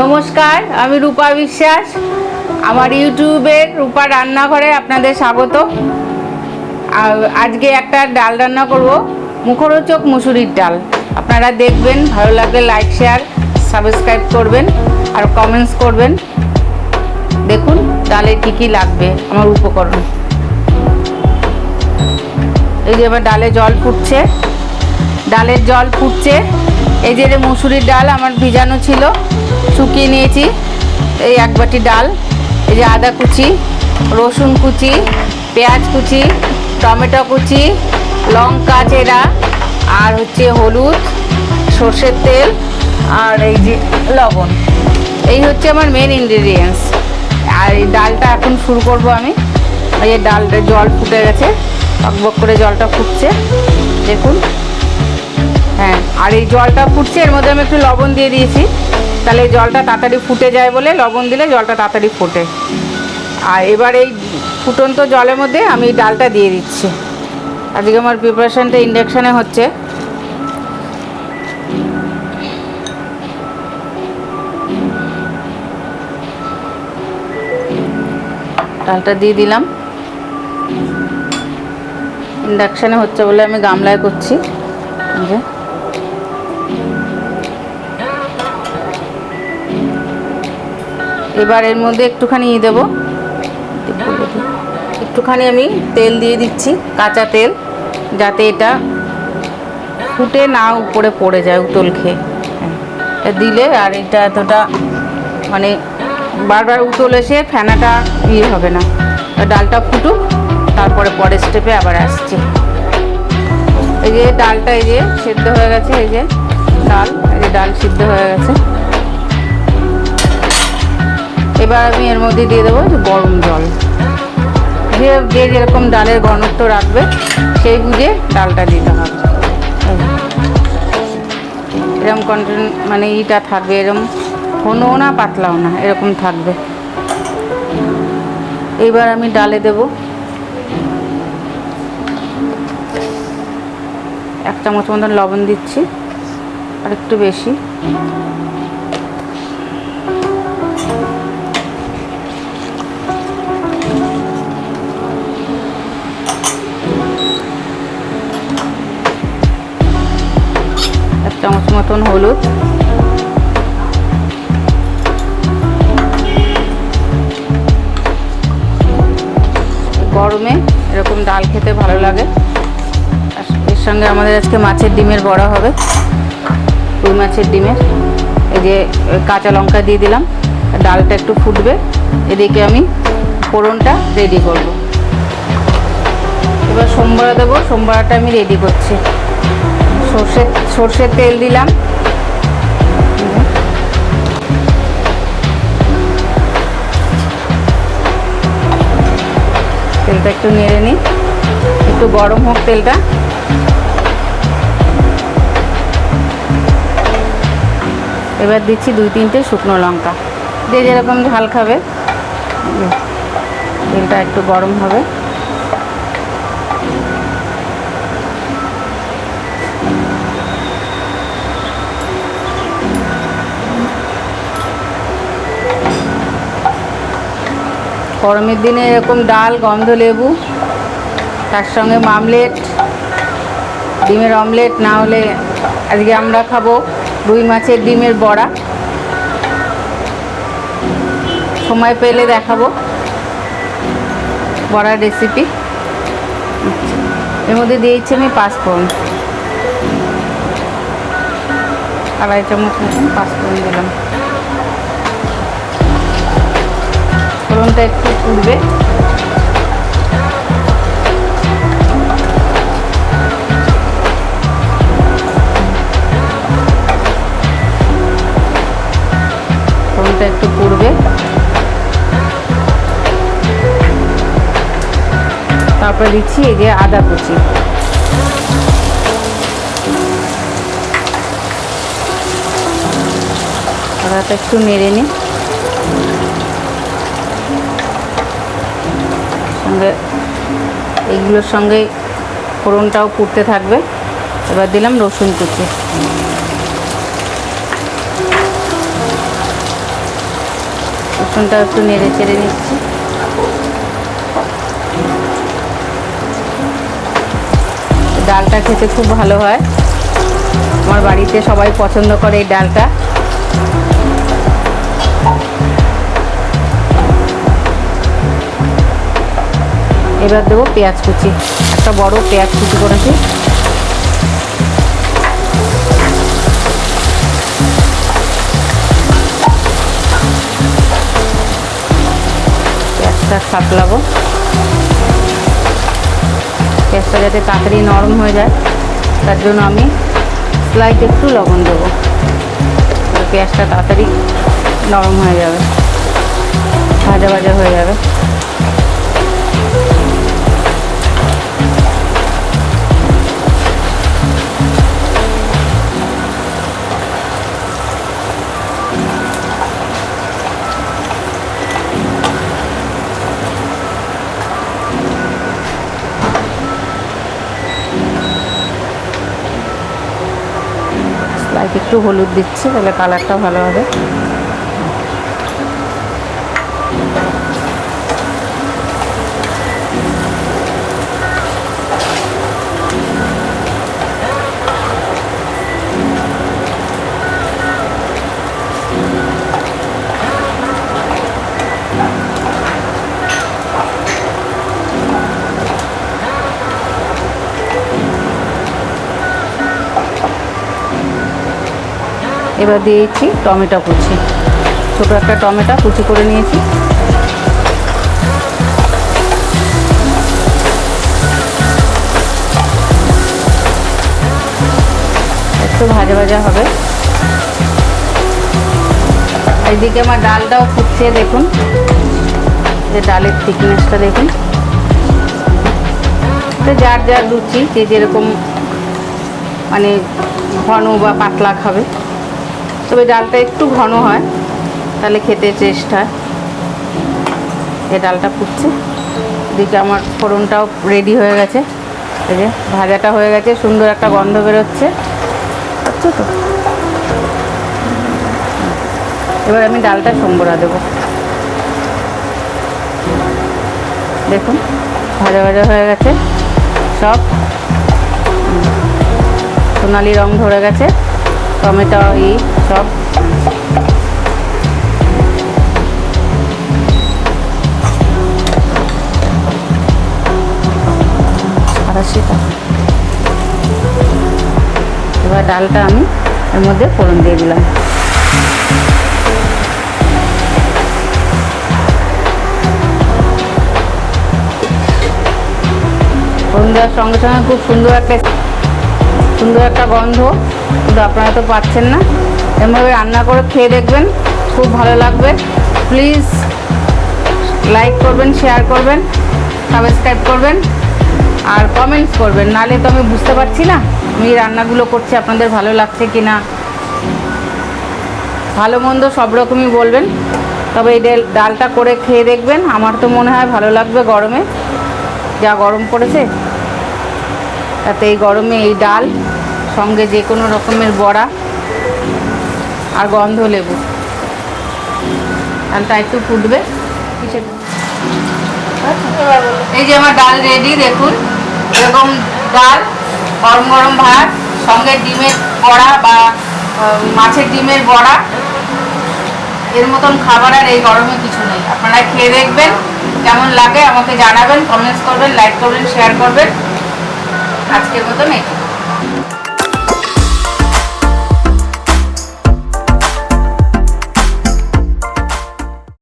নমস্কার, আমি রূপা বিশ্বাস। আমার ইউটিউবের রূপা রান্নাঘরে আপনাদের স্বাগত। আজকে একটা ডাল রান্না করব, মুখরোচক মুসুরির ডাল। আপনারা দেখবেন, ভালো লাগলে লাইক শেয়ার সাবস্ক্রাইব করবেন আর কমেন্টস করবেন। দেখুন ডালে কী কী লাগবে আমার উপকরণ। এই যে আমার ডালে জল ফুটছে, ডালের জল ফুটছে। এই যে মুসুরির ডাল আমার ভিজানো ছিল, শুকিয়ে নিয়েছি। এই এক বাটি ডাল। এই যে আদা কুচি, রসুন কুচি, পেঁয়াজ কুচি, টমেটো কুচি, লঙ্কা চেরা, আর হচ্ছে হলুদ, সর্ষের তেল, আর এই যে লবণ। এই হচ্ছে আমার মেন ইনগ্রিডিয়েন্টস। আর এই ডালটা এখন শুরু করব আমি। এই যে ডালটা জল ফুটে গেছে, বকবক করে জলটা ফুটছে, দেখুন। হ্যাঁ, আর এই জলটা ফুটছে, এর মধ্যে আমি একটু লবণ দিয়ে দিয়েছি, তাহলে এই জলটা তাড়াতাড়ি ফুটে যায় বলে লবণ দিলে জলটা তাড়াতাড়ি ফোটে। আর এবার এই ফুটন্ত জলের মধ্যে আমি ডালটা দিয়ে দিচ্ছি। আজকে আমার প্রিপারেশানটা ইন্ডাকশানে হচ্ছে। ডালটা দিয়ে দিলাম। ইন্ডাকশানে হচ্ছে বলে আমি গামলায় করছি। এবার এর মধ্যে একটুখানি দেবো, একটুখানি আমি তেল দিয়ে দিচ্ছি, কাঁচা তেল, যাতে এটা ফুটে না উপরে পড়ে যায় উতল খেয়ে। দিলে আর এটা এতটা মানে বারবার উতল এসে ফেনাটা হবে না। ডালটা ফুটুক, তারপরে পরের স্টেপে আবার আসছি। এই যে ডালটা এই যে সিদ্ধ হয়ে গেছে, এই যে ডাল, এই যে ডাল সিদ্ধ হয়ে গেছে। এবার আমি এর মধ্যে দিয়ে দেবো গরম জল। যে যেরকম ডালের ঘনত্ব রাখবে সেই বুঝে ডালটা দিতে হবে। এরকম কন্টেন্ট মানে ইটা থাকবে, এরকম ঘনও না পাতলাও না, এরকম থাকবে। এইবার আমি ডালে দেব 1 চামচ মতন লবণ দিচ্ছি, আর একটু বেশি। চামচ মতন হলুদ, গরমে এরকম ডাল খেতে ভালো লাগে। এর সঙ্গে আমাদের আজকে মাছের ডিমের বড়া হবে, রুই মাছের ডিমের। এই যে কাঁচা লঙ্কা দিয়ে দিলাম, ডালটা একটু ফুটবে, এদিকে আমি ফোড়নটা রেডি করব। এবার সোমবারা দেবো, সোমবারাটা আমি রেডি করছি। সর্ষের তেল দিলাম, তেলটা একটু নেড়ে নিই, একটু গরম হোক তেলটা। এবার দিচ্ছি 2-3টে শুকনো লঙ্কা, যে যেরকম ঝাল খাবে। তেলটা একটু গরম হবে। গরমের দিনে এরকম ডাল, গন্ধ লেবু, তার সঙ্গে মামলেট, ডিমের অমলেট, না হলে আজকে আমরা খাবো রুই মাছের ডিমের বড়া। সময় পেলে দেখাবো বড়ার রেসিপি। এর মধ্যে দিয়েছি আমি 5 ফোড়ন, 2.5 চামচ মতন 5 ফোড়ন দিলাম। ফোড়নটা একটু ফুটবে, ফোড়নটা একটু পুড়বে। তারপরে দিচ্ছি এই যে আদা কুচি, আদাটা একটু নেড়ে নিই। সঙ্গে এইগুলোর সঙ্গে ফোড়নটাও পুড়তে থাকবে। এবার দিলাম রসুন কুচি, রসুনটা একটু নেড়ে চেড়ে নিচ্ছি। ডালটা খেতে খুব ভালো হয়, আমার বাড়িতে সবাই পছন্দ করে এই ডালটা। এবার দেবো পেঁয়াজ কুচি, একটা বড় পেঁয়াজ কুচি করেছি। পেঁয়াজটা সাতলাবো, পেঁয়াজটা যাতে তাড়াতাড়ি নরম হয়ে যায় তার জন্য আমি স্লাইট একটু লবণ দেবো, পেঁয়াজটা তাড়াতাড়ি নরম হয়ে যাবে, ভাজা ভাজা হয়ে যাবে। একটু হলুদ দিচ্ছি, তাহলে কালারটা ভালো হবে। এবার দিয়েছি টমেটো কুচি, ছোটো একটা টমেটো কুচি করে নিয়েছি। একটু ভাজা ভাজা হবে। এইদিকে আমার ডালটাও ফুটছে, দেখুন যে ডালের থিকনেসটা দেখুন। যার যার রুচি, যে যেরকম মানে ঘন বা পাতলা খাবে, তবে ডালটা একটু ঘন হয় তাহলে খেতে টেস্ট হয়। এই ডালটা ফুটছে, এদিকে আমার ফোড়নটাও রেডি হয়ে গেছে, এই যে ভাজাটা হয়ে গেছে, সুন্দর একটা গন্ধ বেরোচ্ছে, বুঝছো তো। এবার আমি ডালটা সম্বরা দেবো, দেখুন ভাজা ভাজা হয়ে গেছে, সব সোনালি রং ধরে গেছে, টমেটো সব। এবার ডালটা আমি এর মধ্যে ফোড়ন দিয়ে দিলাম। ফোড়ন দেওয়ার সঙ্গে সঙ্গে খুব সুন্দর একটা গন্ধ, কিন্তু আপনারা তো পাচ্ছেন না। এভাবে রান্না করে খেয়ে দেখবেন, খুব ভালো লাগবে। প্লিজ লাইক করবেন, শেয়ার করবেন, সাবস্ক্রাইব করবেন আর কমেন্টস করবেন, নাহলে তো আমি বুঝতে পারছি না আমি রান্নাগুলো করছি আপনাদের ভালো লাগছে কি না। ভালো মন্দ সব রকমই বলবেন, তবে এই ডালটা করে খেয়ে দেখবেন, আমার তো মনে হয় ভালো লাগবে। গরমে যা গরম পড়েছে, তাতে এই গরমে এই ডাল সঙ্গে যে কোনো রকমের বড়া আর গন্ধ লেবু, ডালটা একটু ফুটবে। এই যে আমার ডাল রেডি, দেখুন এরকম ডাল, গরম গরম ভাত, সঙ্গে ডিমের বড়া বা মাছের ডিমের বড়া, এর মতন খাবার আর এই গরমে কিছু নেই। আপনারা খেয়ে দেখবেন, কেমন লাগে আমাকে জানাবেন, কমেন্টস করবেন, লাইক করবেন, শেয়ার করবেন। আজকের মতন এই।